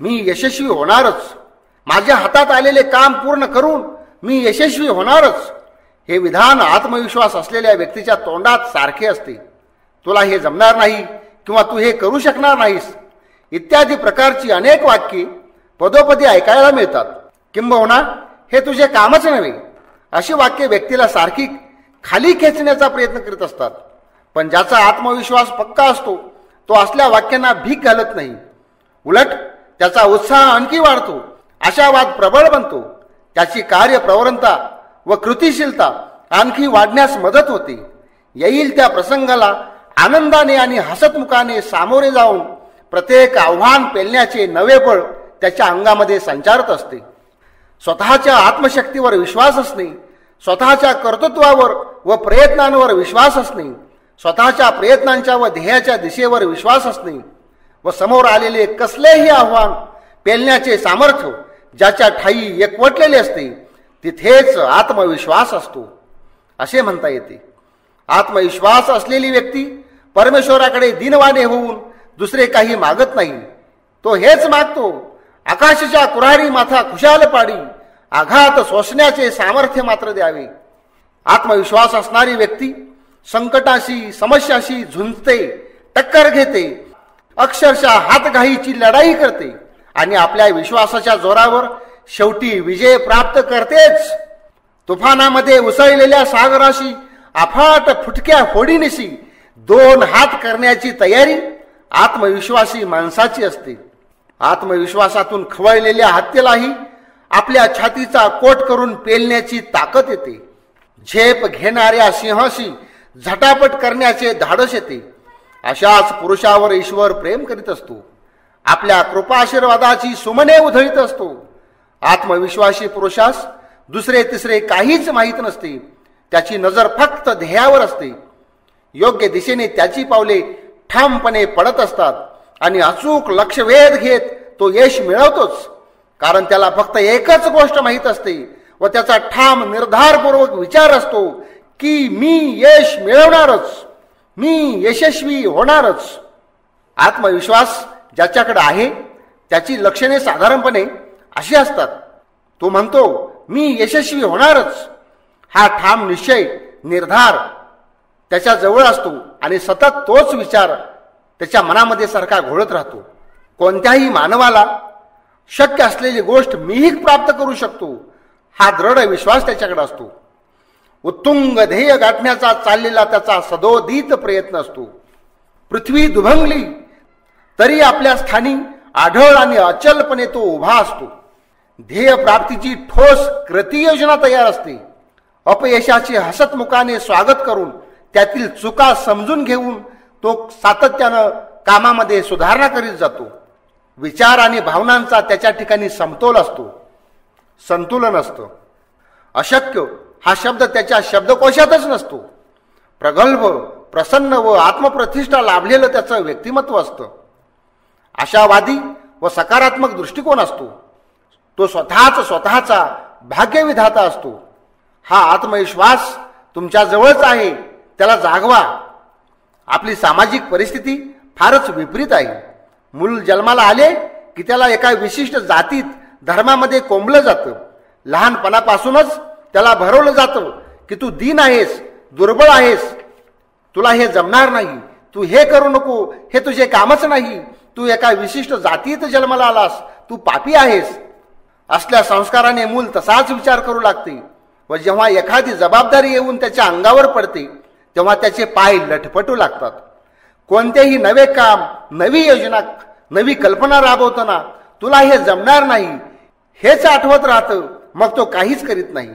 मी यशस्वी होणारच, माझ्या हातात आलेले काम पूर्ण करून मी यशस्वी होणारच, हे विधान आत्मविश्वास असलेल्या व्यक्तीच्या तोंडात सारखे असते. तुला हे जमणार नाही किंवा तू हे करू शकणार नाहीस इत्यादी प्रकारची अनेक वाक्ये पदोपदी ऐकायला मिळतात. किंबहुना हे तुझे कामच नव्हे अशी वाक्ये व्यक्तीला सारखी खाली खेचण्याचा प्रयत्न करीत असतात. पण ज्याचा आत्मविश्वास पक्का असतो तो असल्या वाक्यांना भीक घालत नाही. उलट त्याचा उत्साह आणखी वाढतो, आशावाद प्रबळ बनतो, त्याची कार्यप्रवणता व कृतिशीलता आणखी वाढण्यास मदत होते. येईल त्या प्रसंगाला आनंदाने आणि हसतमुखाने सामोरे जाऊन प्रत्येक आव्हान पेलण्याचे नवे बळ त्याच्या अंगामध्ये संचारत असते. स्वतःच्या आत्मशक्तीवर विश्वास असणे, स्वतःच्या कर्तृत्वावर व प्रयत्नांवर विश्वास असणे, स्वतःच्या प्रयत्नांच्या व ध्येयाच्या दिशेवर विश्वास असणे व समोर आलेले कसलेही आव्हान पेलण्याचे सामर्थ्य ज्याच्या ठायी एकवटलेले असते तिथेच आत्मविश्वास असतो असे म्हणता येते. आत्मविश्वास असलेली व्यक्ती परमेश्वराकडे दिनवाने होऊन दुसरे काही मागत नाही. तो हेच मागतो, आकाशाच्या कुऱ्हाडी माथा खुशाल पाडी, आघात सोसण्याचे सामर्थ्य मात्र द्यावे. आत्मविश्वास असणारी व्यक्ती संकटाशी समस्याशी झुंजते, टक्कर घेते, अक्षरशः हातघाईची लढाई करते आणि आपल्या विश्वासाच्या जोरावर शेवटी विजय प्राप्त करतेच. तुफानामध्ये उसळलेल्या सागराशी अफाट फुटक्या होडीनिशी दोन हात करण्याची तयारी आत्मविश्वासी माणसाची असते. आत्मविश्वासातून खवळलेल्या हत्येलाही आपल्या छातीचा कोट करून पेलण्याची ताकद येते. झेप घेणाऱ्या सिंहाशी झटापट करण्याचे धाडस येते. अशाच पुरुषावर ईश्वर प्रेम करीत असतो, आपल्या कृपाशीर्वादाची सुमने उधळीत असतो. आत्मविश्वासी पुरुषास दुसरे तिसरे काहीच माहीत नसते, त्याची नजर फक्त ध्येयावर असते. योग्य दिशेने त्याची पावले ठामपणे पडत असतात आणि अचूक लक्षवेध घेत तो यश मिळवतोच. कारण त्याला फक्त एकच गोष्ट माहीत असते व त्याचा ठाम निर्धारपूर्वक विचार असतो की मी यश मिळवणारच, मी यशस्वी होणारच. आत्मविश्वास ज्याच्याकडे आहे त्याची लक्षणे साधारणपणे अशी असतात. तो म्हणतो मी यशस्वी होणारच. हा ठाम निश्चय निर्धार त्याच्या जवळ असतो आणि सतत तोच विचार त्याच्या मनामध्ये सारखा घोळत राहतो. कोणत्याही मानवाला शक्य असलेली गोष्ट मीही प्राप्त करू शकतो हा दृढ विश्वास त्याच्याकडे असतो. उत्तुंग ध्येय गाठण्याचा चाललेला त्याचा सदोदित प्रयत्न असतो. पृथ्वी दुभंगली तरी आपल्या स्थानी आढळ आणि अचलपणे तो उभा असतो. ध्येय प्राप्तीची ठोस कृतियोजना तयार असते. अपयशाचे हसतमुखाने स्वागत करून त्यातील चुका समजून घेऊन तो सातत्यानं कामामध्ये सुधारणा करीत जातो. विचार आणि भावनांचा त्याच्या ठिकाणी समतोल असतो, संतुलन असतं. अशक्य हा शब्द त्याच्या शब्दकोशातच नसतो. प्रगल्भ, प्रसन्न व आत्मप्रतिष्ठा लाभलेलं त्याचं व्यक्तिमत्व असतं. आशावादी व सकारात्मक दृष्टिकोन असतो. तो स्वतःचा भाग्यविधाता असतो. हा आत्मविश्वास तुमच्या जवळच आहे, त्याला जागवा. आपली सामाजिक परिस्थिती फारच विपरीत आहे. मूल जन्माला आले की त्याला एका विशिष्ट जातीत धर्मामध्ये कोंबलं जातं. लहानपणापासूनच त्याला भरवलं जातं की तू दीन आहेस, दुर्बळ आहेस, तुला हे जमणार नाही, तू हे करू नको, हे तुझे कामच नाही, तू एका विशिष्ट जातीत जन्माला आलास, तू पापी आहेस. असल्या संस्काराने मूल तसाच विचार करू लागते व जेव्हा एखादी जबाबदारी येऊन त्याच्या अंगावर पडते तेव्हा त्याचे पाय लटपटू लागतात. कोणतेही नवे काम, नवी योजना, नवी कल्पना राबवताना तुला हे जमणार नाही हेच आठवत राहतं, मग तो काहीच करीत नाही.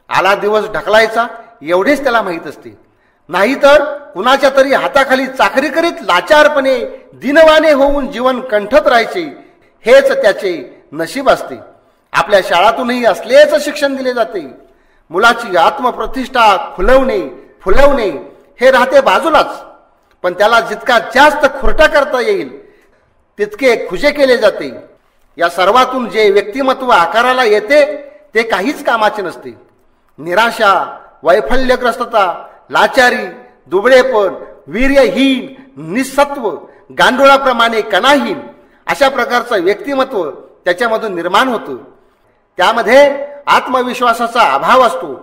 आला दिवस ढकलायचा एवढेच त्याला माहीत असते. नाहीतर कुणाच्या तरी हाताखाली चाकरी करीत लाचारपणे दिनवाने होऊन जीवन कंठत राहायचे हेच त्याचे नशीब असते. आपल्या शाळातूनही असलेच शिक्षण दिले जाते. मुलाची आत्मप्रतिष्ठा खुलवणे, फुलवणे हे राहते बाजूलाच, पण त्याला जितका जास्त खुरटा करता येईल तितके खुजे केले जाते. या सर्वातून जे व्यक्तिमत्व आकाराला येते ते काहीच कामाचे नसते. निराशा, वैफल्यग्रस्तता, लाचारी, दुबळेपण, वीर्यहीन, निस्सत्व, गांडुळाप्रमाणे कणाहीन अशा प्रकारचं व्यक्तिमत्व त्याच्यामधून निर्माण होतं. त्यामध्ये आत्मविश्वासाचा अभाव असतो.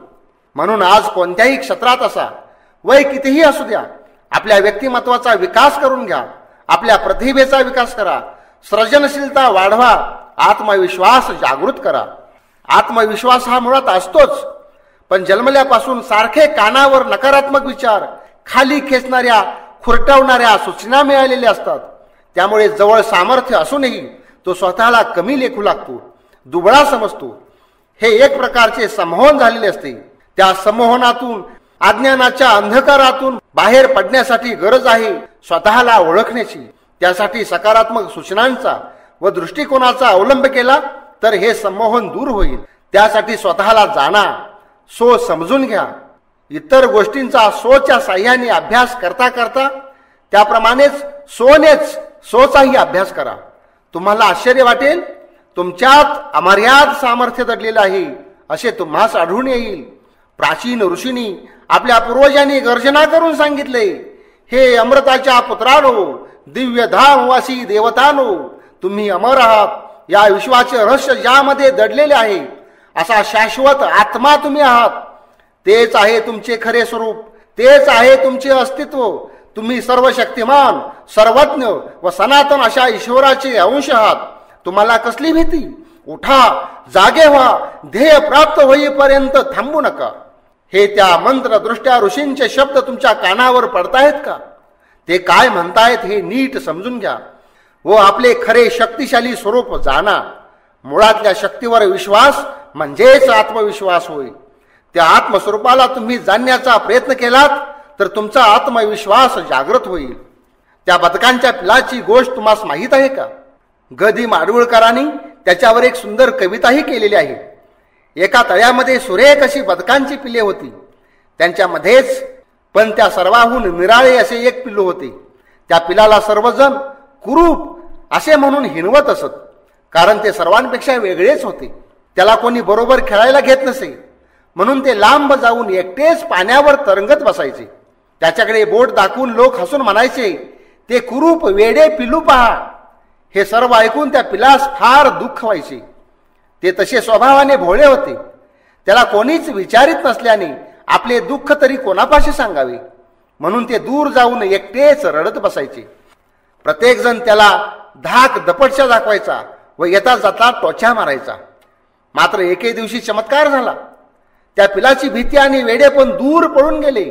म्हणून आज कोणत्याही क्षेत्रात असा, वय कितीही असू द्या, आपल्या व्यक्तिमत्वाचा विकास करून घ्या. आपल्या प्रतिभेचा विकास करा, सृजनशीलता वाढवा, आत्मविश्वास जागृत करा. आत्मविश्वास हा मुळात असतोच, पण जन्मल्यापासून सारखे कानावर नकारात्मक विचार, खाली खेचणाऱ्या खुरटवणाऱ्या सूचना मिळालेल्या असतात. त्यामुळे जवळ सामर्थ्य असूनही तो स्वतःला कमी लेखू लागतो, दुबळा समजतो. हे एक प्रकारचे संमोहन झालेले असते. त्या संमोहनातून, अज्ञानाच्या अंधकारातून बाहेर पडण्यासाठी गरज आहे स्वतःला ओळखण्याची. त्यासाठी सकारात्मक सूचनांचा व दृष्टिकोनाचा अवलंब केला तर हे संमोहन दूर होईल. त्यासाठी स्वतःला जाणा, सो समजून घ्या. इतर गोष्टींचा सोच्या साह्याने अभ्यास करता करता त्याप्रमाणेच सोचाही अभ्यास करा. तुम्हाला आश्चर्य वाटेल, तुमच्यात अमर्याद सामर्थ्य दडलेलं आहे असे तुम्हास आढळून येईल. प्राचीन ऋषींनी, आपल्या पूर्वजांनी गर्जना करून सांगितले, हे अमृताच्या पुत्रानो, दिव्य धामवासी देवतानो, तुम्ही अमर आहात. या विश्वाचे रहस्य ज्यामध्ये दडलेले आहे असा शाश्वत आत्मा तुम्ही आहात. तेच आहे तुमचे खरे स्वरूप, तेच आहे तुमचे अस्तित्व. तुम्ही सर्व शक्तिमान, सर्वज्ञ व सनातन अशा ईश्वराचे अंश आहात. तुम्हाला कसली भीती? उठा, जागे व्हा, ध्येय प्राप्त होईपर्यंत थांबू नका. हे त्या मंत्रदृष्ट्या ऋषींचे शब्द तुमच्या कानावर पडतायत का? ते काय म्हणतायत हे नीट समजून घ्या व आपले खरे शक्तिशाली स्वरूप जाणा. मुळातल्या शक्तीवर विश्वास म्हणजेच आत्मविश्वास होय. त्या आत्मस्वरूपाला तुम्ही जाणण्याचा प्रयत्न केलात तर तुमचा आत्मविश्वास जागृत होईल. त्या बदकांच्या पिलाची गोष्ट तुम्हाला माहीत आहे का? ग दि माडगूळकरांनी त्याच्यावर एक सुंदर कविताही केलेली आहे. एका तळ्यामध्ये सुरेख अशी बदकांची पिले होती. त्यांच्यामध्येच पण त्या सर्वाहून निराळे असे एक पिल्लू होते. त्या पिलाला सर्वजण कुरूप असे म्हणून हिणवत असत, कारण ते सर्वांपेक्षा वेगळेच होते. त्याला कोणी बरोबर खेळायला घेत नसे, म्हणून ते लांब जाऊन एकटेच पाण्यावर तरंगत बसायचे. त्याच्याकडे बोट दाखवून लोक हसून म्हणायचे, ते कुरूप वेडे पिल्लू पहा. हे सर्व ऐकून त्या पिलास फार दुःख व्हायचे. ते तसे स्वभावाने भोळे होते. त्याला कोणीच विचारित नसल्याने आपले दुःख तरी कोणापाशी सांगावे, म्हणून ते दूर जाऊन एकटेच रडत बसायचे. प्रत्येक जण त्याला धाक दपटशा दाखवायचा व येता जाता टोचा मारायचा. मात्र एके दिवशी चमत्कार झाला. त्या पिलाची भीती आणि वेडेपण दूर पळून गेले,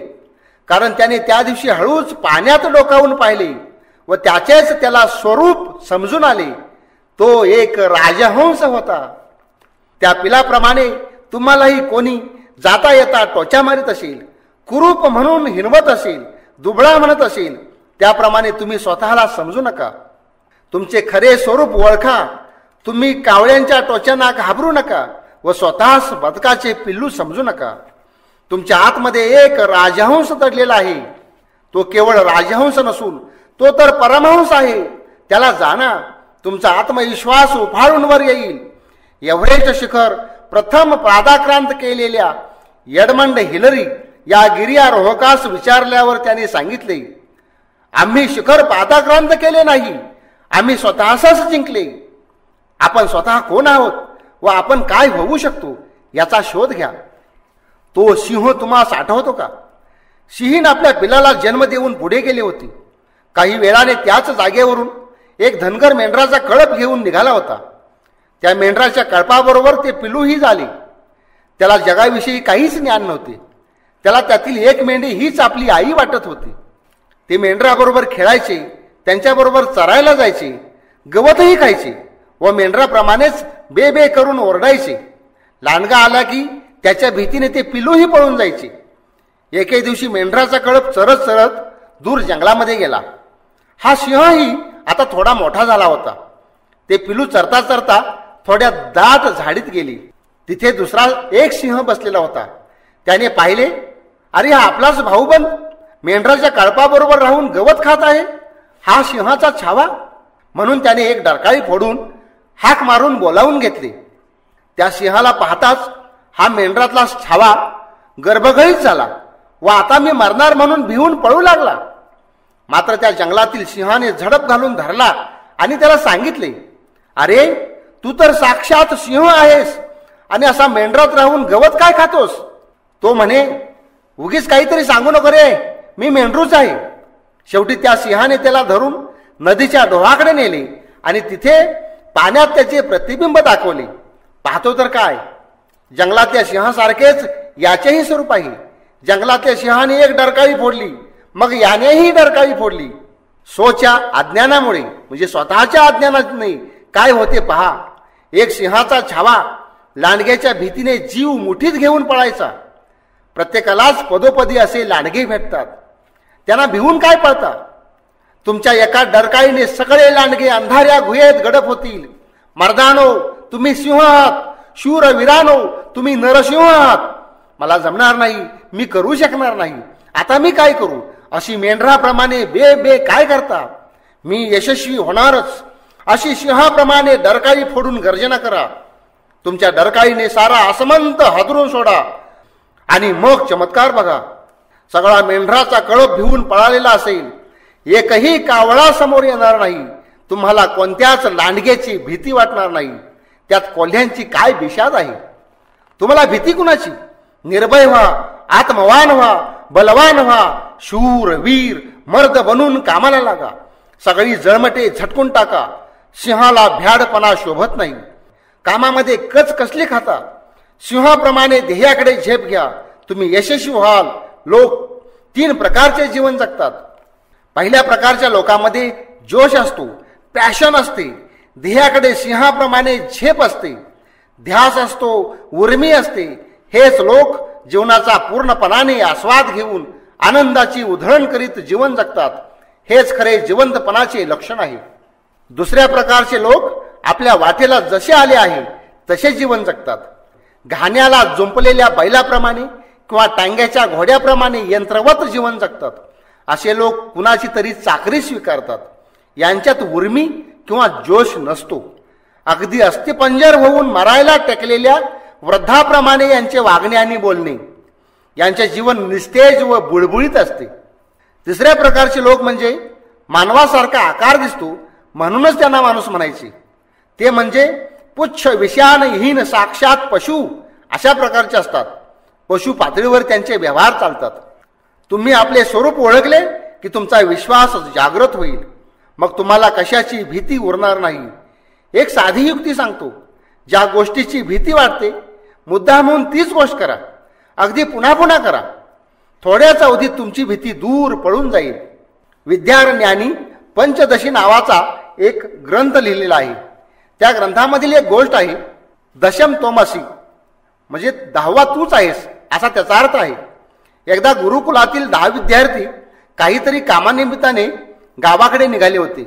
कारण त्याने त्या दिवशी हळूच पाण्यात डोकावून पाहिले व त्याचेच त्याला स्वरूप समजून आले. तो एक राजहंस होता. त्या पिलाप्रमाणे तुम्हालाही कोणी जाता येता टोचा मारित असेल, कुरूप म्हणून हिणवत असेल, दुबळा म्हणत असेल, त्याप्रमाणे तुम्ही स्वतःला समजू नका. तुमचे खरे स्वरूप ओळखा. तुम्ही कावळ्यांच्या टोचांना घाबरू नका व स्वतःच बदकाचे पिल्लू समजू नका. तुमच्या आतमध्ये एक राजहंस दडलेला आहे. तो केवळ राजहंस नसून तो तर परमहंस आहे. त्याला जाणा. तुमचा आत्मविश्वास उफाळून वर येईल. एव्हरेस्ट शिखर प्रथम पादाक्रांत केलेल्या एडमंड हिलरी या गिर्यारोहकास विचारल्यावर त्याने सांगितले, आम्ही शिखर पादाक्रांत केले नाही, आम्ही स्वतःच जिंकले. आपण स्वतः कोण आहोत व आपण काय होऊ शकतो याचा शोध घ्या. तो सिंह तुम्हाला आठवतो का? सिंहीन आपल्या पिलाला जन्म देऊन पुढे गेले होते. काही वेळाने त्याच जागेवरून एक धनगर मेंढराचा कळप घेऊन निघाला होता. त्या मेंढराच्या कळपाबरोबर ते पिलूही झाले. त्याला जगाविषयी काहीच ज्ञान नव्हते. त्याला त्यातील एक मेंढी हीच आपली आई वाटत होती. ते मेंढराबरोबर खेळायचे, त्यांच्याबरोबर चरायला जायचे, गवतही खायचे व मेंढराप्रमाणेच बे बे करून ओरडायचे. लांडगा आला की त्याच्या भीतीने ते पिलूही पळून जायचे. एके दिवशी मेंढराचा कळप चरत चरत दूर जंगलामध्ये गेला. हा सिंहही आता थोडा मोठा झाला होता. ते पिलू चरता चरता थोड्या दाट झाडीत गेली. तिथे दुसरा एक सिंह बसलेला होता. त्याने पाहिले, अरे हा आपलाच भाऊबंद मेंढराच्या कळपाबरोबर राहून गवत खात आहे. हा सिंहाचा छावा. म्हणून त्याने एक डरकाळी फोडून हाक मारून बोलावून घेतले. त्या सिंहाला पाहताच हा मेंढरातला छावा गर्भगळीत झाला व आता मी मरणार म्हणून भिवून पळू लागला. मात्र त्या जंगलातील सिंहाने झडप घालून धरला आणि त्याला सांगितले, अरे तू तर साक्षात सिंह आहेस आणि असा मेंढरात राहून गवत काय खातोस? तो म्हणे, उगीच काहीतरी सांगू नको रे, मी मेंढरूच आहे. शेवटी त्या सिंहाने त्याला धरून नदीच्या डोहाकडे नेले आणि तिथे पाण्यात त्याचे प्रतिबिंब दाखवले. पाहतो तर काय, जंगलातल्या सिंहासारखेच याचेही स्वरूप आहे. जंगलातल्या सिंहाने एक डरकाळी फोडली, मग यानेही डरकाळी फोडली. सोच्या अज्ञानामुळे म्हणजे स्वतःच्या अज्ञानाने काय होते पहा. एक सिंहाचा छावा लांडग्याच्या भीतीने जीव मुठीत घेऊन पळायचा. प्रत्येकालाच पदोपदी असे लांडगे भेटतात, त्यांना भिवून काय पळतात? तुमच्या एका डरकाळीने सगळे लांडगे अंधाऱ्या गुहेत गडप होतील. मर्दानो तुम्ही सिंह आहात, शूर वीरानो तुम्ही नरसिंह आहात. मला जमणार नाही, मी करू शकणार नाही, आता मी काय करू? अशी मेंढराप्रमाणे बे बे काय करता? मी यशस्वी होणारच अशी सिंहाप्रमाणे डरकाळी फोडून गर्जना करा. तुमच्या डरकाळीने सारा आसमंत हादरून सोडा आणि मग चमत्कार बघा. सगळा मेंढराचा कळप भिवून पळालेला असेल, एकही कावळा समोर येणार नाही. तुम्हाला कोणत्याच लांडग्याची भीती वाटणार नाही. त्यात कोल्ह्यांची काय बिशाद आहे? तुम्हाला भीती कुणाची? निर्भय व्हा, आत्मवान व्हा, बलवान व्हा, शूर वीर मर्द बनून कामाला लागा. सगळी जळमटे झटकून टाका. सिंहाला भ्याडपणा शोभत नाही. कामामध्ये कच कसली खाता? सिंहाप्रमाणे ध्येयाकडे झेप घ्या, तुम्ही यशस्वी व्हाल. लोक 3 प्रकारचे जीवन जगतात. पहिल्या प्रकारच्या लोकांमध्ये जोश असतो, पॅशन असते, ध्येयाकडे सिंहाप्रमाणे झेप असते, ध्यास असतो, उर्मी असते. हेच लोक जीवनाचा पूर्णपणाने आस्वाद घेऊन आनंदाची उधळण करीत जीवन जगतात. हेच खरे जिवंतपणाचे लक्षण आहे. दुसऱ्या प्रकारचे लोक आपल्या वाटेला जसे आले आहे तसे जीवन जगतात. घाण्याला जुंपलेल्या बैलाप्रमाणे किंवा टांग्याच्या घोड्याप्रमाणे यंत्रवत जीवन जगतात. असे लोक कुणाची तरी चाकरी स्वीकारतात. यांच्यात उर्मी किंवा जोश नसतो. अगदी अस्थिपंजर होऊन मरायला टेकलेल्या वृद्धाप्रमाणे यांचे वागणे आणि बोलणे. यांचे जीवन निस्तेज व बुळबुळीत असते. तिसऱ्या प्रकारचे लोक म्हणजे मानवासारखा आकार दिसतो म्हणूनच त्यांना माणूस म्हणायचे. ते म्हणजे पुच्छ विषाणहीन साक्षात पशु अशा प्रकारचे असतात. पशु पातळीवर त्यांचे व्यवहार चालतात. तुम्ही आपले स्वरूप ओळखले की तुमचा विश्वास जागृत होईल. मग तुम्हाला कशाची भीती उरणार नाही. एक साधी युक्ती सांगतो. ज्या गोष्टीची भीती वाटते मुद्दाम म्हणून तीच गोष्ट करा. अगदी पुन्हा पुन्हा करा. थोड्याच अवधीत तुमची भीती दूर पळून जाईल. विद्यारण्यानी पंचदशी नावाचा एक ग्रंथ लिहिलेला आहे. त्या ग्रंथामधील एक गोष्ट आहे, दशम तोमसी म्हणजे 10वा तूच आहेस असा त्याचा अर्थ आहे. एकदा गुरुकुलातील 10 विद्यार्थी काहीतरी कामानिमित्ताने गावाकडे निघाले होते.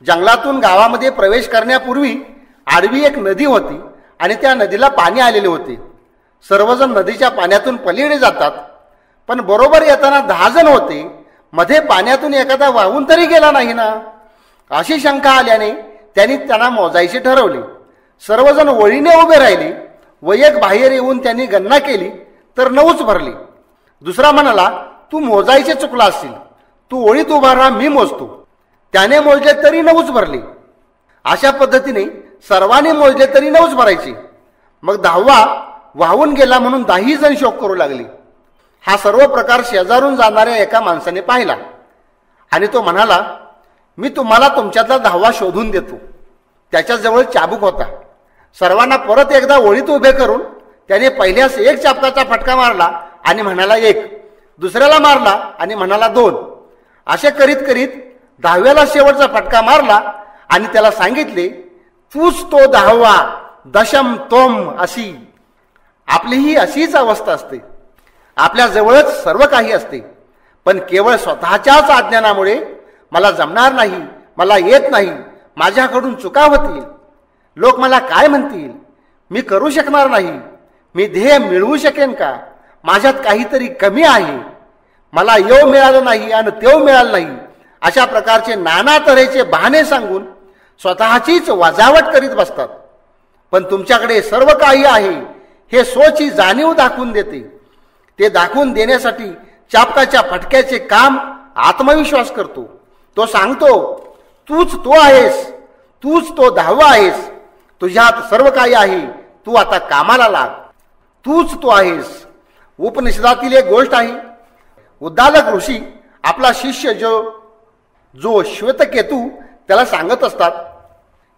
जंगलातून गावामध्ये प्रवेश करण्यापूर्वी आडवी एक नदी होती आणि त्या नदीला पाणी आलेले होते. सर्वजण नदीच्या पाण्यातून पलीकडे जातात, पण बरोबर येताना 10 जण होते. मध्ये पाण्यातून एखादा वाहून तरी गेला नाही ना अशी शंका आल्याने त्यांना मोजायचे ठरवले. सर्वजण वळीने उभे राहिले व एक बाहेर येऊन त्यांनी गणना केली तर 9च भरले. दुसरा म्हणाला, तू मोजायचे चुकला असतील, तू ओळीत उभा राहा, मी मोजतो. त्याने मोजले तरी 9च भरले. अशा पद्धतीने सर्वांनी मोजले तरी 9च भरायचे. मग 10वा वाहून गेला म्हणून 10 जण शोक करू लागले. हा सर्व प्रकार शेजारून जाणाऱ्या एका माणसाने पाहिला आणि तो म्हणाला, मी तुम्हाला तुमच्यातला 10वा शोधून देतो. त्याच्याजवळ चाबूक होता. सर्वांना परत एकदा ओळीत उभे करून त्याने पहिल्यास 1 चाबकाचा फटका मारला आणि म्हणाला 1, दुसऱ्याला मारला आणि म्हणाला 2. असे करीत करीत 10व्याला शेवटचा फटका मारला आणि त्याला सांगितले, तूच तो 10वा दशम तोम अशी. आपलीही अशीच अवस्था असते. आपल्या जवळच सर्व काही असते, पण केवळ स्वतःच्याच अज्ञानामुळे मला जमणार नाही, मला येत नाही, माझ्याकडून चुका होतील, लोक मला काय म्हणतील, मी करू शकणार नाही, मी ध्येय मिळवू शकेन का, माझ्यात काहीतरी कमी आहे, मला येऊ मिळालं नाही आणि तेव मिळालं नाही, अशा प्रकारचे नाना तऱ्हेचे बहाणे सांगून स्वतःचीच वजावट करीत बसतात. पण तुमच्याकडे सर्व काही आहे हे स्वची जाणीव दाखवून देते. ते दाखवून देण्यासाठी चापकाच्या फटक्याचे काम आत्मविश्वास करतो. तो सांगतो, तूच तो आहेस, तूच तो 10वा आहेस. तुझ्यात सर्व काही आहे, तू आता कामाला लाग. तूच तो आहेस. उपनिषदातील एक गोष्ट आहे. उद्दालक ऋषी आपला शिष्य जो श्वेतकेतू त्याला सांगत असतात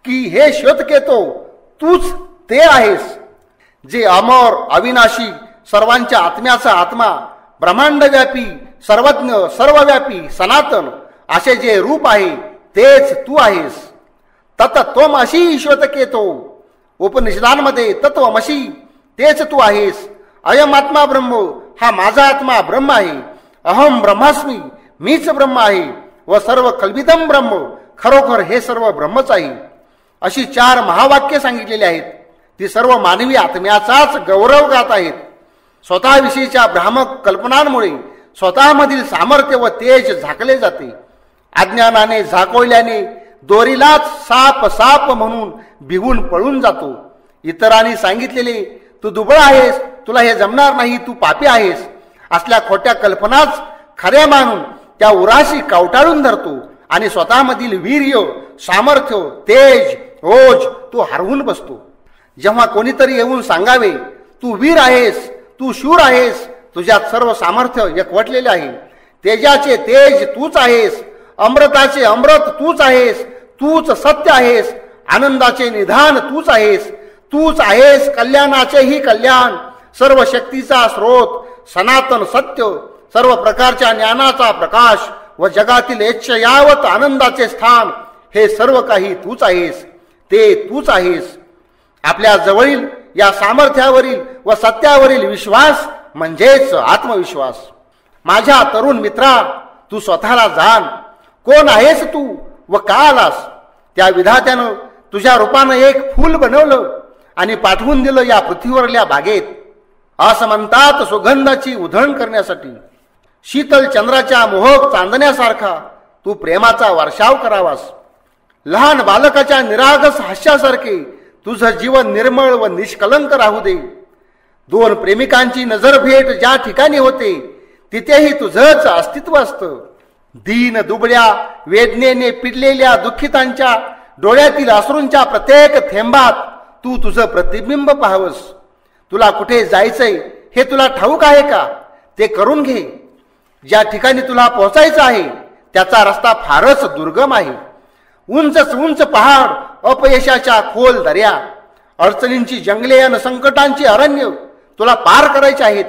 की हे श्वेतकेतो, तूच ते आहेस जे अमर, अविनाशी, सर्वांच्या आत्म्याचा आत्मा, ब्रह्मांडव्यापी, सर्वज्ञ, सर्वव्यापी, सनातन असे जे रूप आहे तेच तू आहेस. तत्त्वमसि श्वेतकेतो. उपनिषदांमध्ये तत्त्वमसि तेच तू आहेस. अयम आत्मा ब्रह्म, हा माझा आत्मा ब्रह्म आहे. अहम ब्रह्मास्मी, मीच ब्रह्म आहे. व सर्व कल्पितम ब्रह्म, खरोखर हे सर्व ब्रह्मच आहे. अशी 4 महावाक्य सांगितलेली आहेत. ती सर्व मानवी आत्म्याचाच गौरव गात आहेत. स्वतःविषयीच्या भ्रामक कल्पनांमुळे स्वतःमधील सामर्थ्य व तेज झाकले जाते. अज्ञानाने झाकोळल्याने दोरीलाच साप साप म्हणून भिवून पळून जातो. इतरांनी सांगितलेले तू दुबळ आहेस, तुला हे जमणार नाही, तू पापी आहेस, असल्या खोट्या कल्पनाच खऱ्या मानून त्या उराशी कावटाळून धरतो आणि स्वतःमधील वीर्य, सामर्थ्य, तेज, ओज तू हरवून बसतो. जेव्हा कोणीतरी येऊन सांगावे तू वीर आहेस, तू शूर आहेस, तुझ्यात सर्व सामर्थ्य एकवटलेले आहे, तेजाचे तेज तूच आहेस, अमृताचे अमृत तूच आहेस, तूच सत्य आहेस, आनंदाचे निधान तूच आहेस, तूच आहेस कल्याणाचेही कल्याण, सर्व शक्तीचा स्रोत, सनातन सत्य, सर्व प्रकारच्या ज्ञानाचा प्रकाश व जगातील ऐच्छयावत आनंदाचे स्थान, हे सर्व काही तूच आहेस, ते तूच आहेस. आपल्या जवळील या सामर्थ्यावरील व सत्यावरील विश्वास म्हणजेच आत्मविश्वास. माझ्या तरुण मित्रा, तू स्वतःला जाण. कोण आहेस तू व का आलास? त्या विधात्यानं तुझ्या रूपानं एक फूल बनवलं आणि पाठवून दिलं या पृथ्वीवरल्या बागेत. असं म्हणतात सुगंधाची उधळण करण्यासाठी. शीतल चंद्राच्या मोहक चांदण्यासारखा तू प्रेमाचा वर्षाव करावास. लहान बालकाच्या निरागस हास्यासारखे तुझं जीवन निर्मळ व निष्कलंक राहू दे. 2 प्रेमिकांची नजर भेट ज्या ठिकाणी होते तिथेही तुझंच अस्तित्व असतं. दीन दुबळ्या वेदनेने पिडलेल्या दुःखितांच्या डोळ्यातील अश्रूंच्या प्रत्येक थेंबात तू तुझं प्रतिबिंब पाहावस. तुला कुठे जायचंय हे तुला ठाऊक आहे का? ते करून घे. ज्या ठिकाणी तुला पोहोचायचं आहे त्याचा रस्ता फारच दुर्गम आहे. उंच उंच पहाड, अपयशाच्या खोल दर्या, अडचणींची जंगले आणि संकटांची अरण्य तुला पार करायचे आहेत.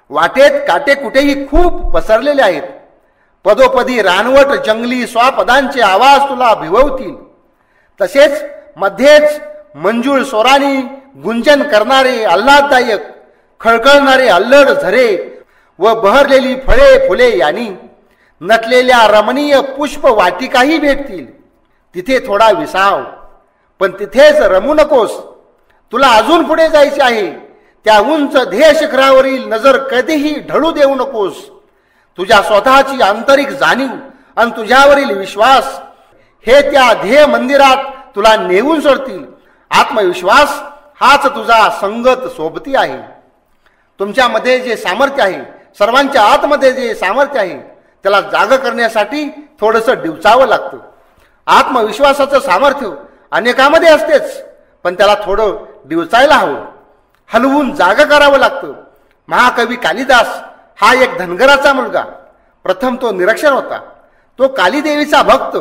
वाटेत काटे कुठेही खूप पसरलेले आहेत. पदोपदी रानवट जंगली स्वापदांचे आवाज तुला भिववतील. तसेच मध्येच मंजूळ स्वरानी गुंजन करणारे आल्हाददायक खळखळणारे अल्लड झरे व बहरलेली फळे फुले यांनी नटलेल्या रमणीय पुष्प वाटिकाही भेटतील. तिथे थोडा विसाव, पण तिथेच रमू नकोस. तुला अजून पुढे जायचे आहे. त्या उंच ध्येय शिखरावरील नजर कधीही ढळू देऊ नकोस. तुझ्या स्वतःची आंतरिक जाणीव आणि तुझ्यावरील विश्वास हे त्या ध्येय मंदिरात तुला नेऊन सोडतील. आत्मविश्वास हाच तुझा संगत सोबती आहे. तुमच्यामध्ये जे सामर्थ्य आहे, सर्वांच्या आतमध्ये जे सामर्थ्य आहे, त्याला जाग करण्यासाठी थोडंसं डिवचावं लागतं. आत्मविश्वासाचं सामर्थ्य अनेकामध्ये असतेच, पण त्याला थोडं डिवचायला हवं, हलवून जाग करावं लागतं. महाकवी कालिदास हा एक धनगराचा मुलगा. प्रथम तो निरक्षर होता. तो कालीदेवीचा भक्त.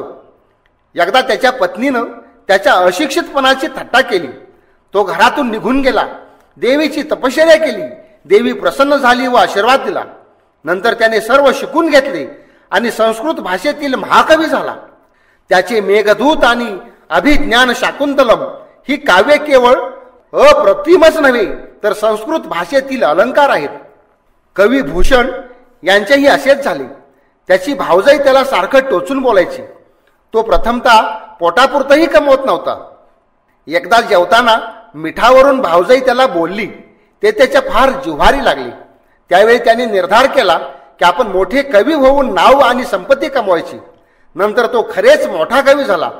एकदा त्याच्या पत्नीनं त्याच्या अशिक्षितपणाची थट्टा केली. तो घरातून निघून गेला. देवीची तपश्चर्या केली. देवी प्रसन्न झाली व आशीर्वाद दिला. नंतर त्याने सर्व शिकून घेतले आणि संस्कृत भाषेतील महाकवी झाला. त्याचे मेघदूत आणि अभिज्ञान शाकुंतलम ही काव्ये केवळ अप्रतिमच नव्हे तर संस्कृत भाषेतील अलंकार आहेत. कवी भूषण यांचेही असेच झाले. त्याची भावजाई त्याला सारखं टोचून बोलायची. तो प्रथमतः पोटापुरतही कमवत नव्हता. एकदा जेवताना मिठावरून भावजाई त्याला बोलली. ते त्याच्या फार जिव्हारी लागली. त्यावेळी त्याने निर्धार केला की आपण मोठे कवी होऊन नाव आणि संपत्ती कमवायची. नंतर तो खरेच मोठा कवी झाला.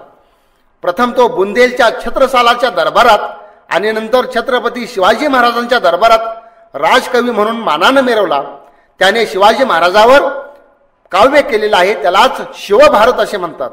प्रथम तो बुंदेलच्या छत्रसालाच्या दरबारात आणि नंतर छत्रपती शिवाजी महाराजांच्या दरबारात राजकवी म्हणून मानानं मिरवला. त्याने शिवाजी महाराजावर काव्य केलेलं आहे. त्यालाच शिवभारत असे म्हणतात.